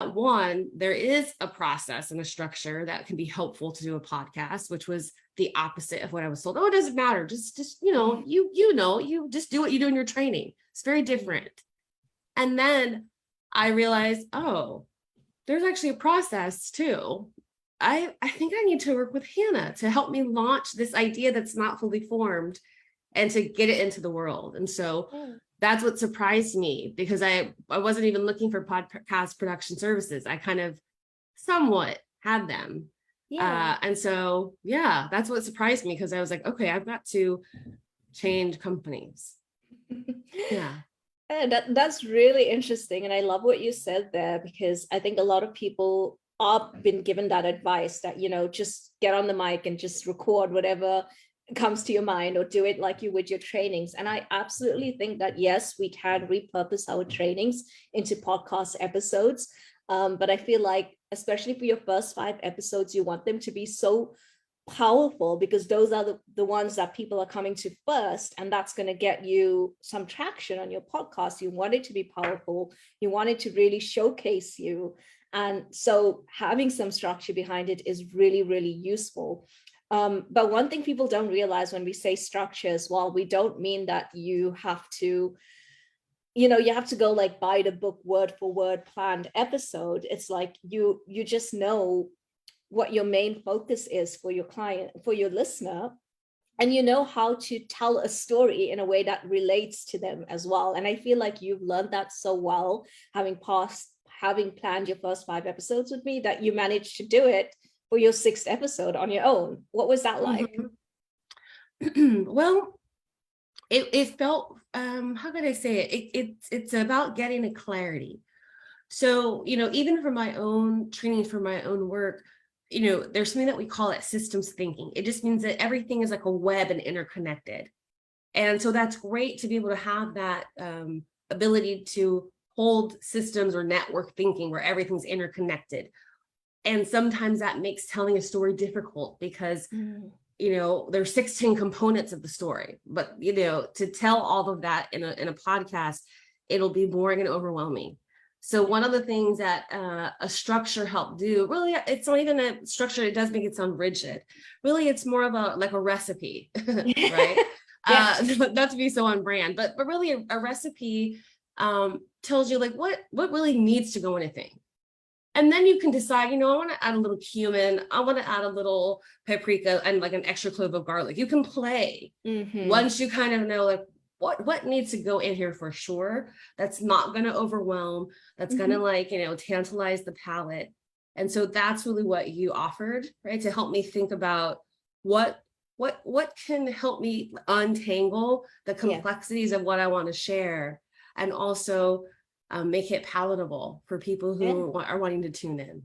one, there is a process and a structure that can be helpful to do a podcast, which was the opposite of what I was told. Oh, it doesn't matter. Just you just do what you do in your training. It's very different. And then I realized, oh, there's actually a process too. I think I need to work with Hannah to help me launch this idea that's not fully formed and to get it into the world. And so that's what surprised me, because I wasn't even looking for podcast production services. I kind of somewhat had them. And so, that's what surprised me, because I was like, okay, I've got to change companies. That's really interesting. And I love what you said there, because I think a lot of people are been given that advice that, just get on the mic and just record whatever comes to your mind, or do it like you would your trainings. And I absolutely think that, yes, we can repurpose our trainings into podcast episodes. But I feel like, especially for your first 5 episodes, you want them to be so powerful, because those are the ones that people are coming to first, and that's going to get you some traction on your podcast. You want it to be powerful. You want it to really showcase you. And so having some structure behind it is really, really useful. But one thing people don't realize when we say structure as well, we don't mean that you have to go like buy the book word for word planned episode. It's like you just know what your main focus is for your client, for your listener, and you know how to tell a story in a way that relates to them as well. And I feel like you've learned that so well, having planned your first 5 episodes with me, that you managed to do it for your 6th episode on your own. What was that like? Well, it felt, how could I say it? It's about getting a clarity. So, even for my own training, for my own work, there's something that we call it systems thinking. It just means that everything is like a web and interconnected. And so that's great to be able to have that ability to hold systems or network thinking where everything's interconnected. And sometimes that makes telling a story difficult, because there's 16 components of the story, but to tell all of that in a podcast, it'll be boring and overwhelming. So one of the things that a structure helped do, really, it's not even a structure. It does make it sound rigid. Really, it's more of a recipe, right? Not to be so on brand, but really a recipe tells you like what really needs to go in a thing. And then you can decide, I want to add a little cumin. I want to add a little paprika and like an extra clove of garlic. You can play once you kind of know like what needs to go in here for sure. That's not going to overwhelm. That's going to tantalize the palate. And so that's really what you offered, right? To help me think about what can help me untangle the complexities of what I want to share, and also make it palatable for people who are wanting to tune in.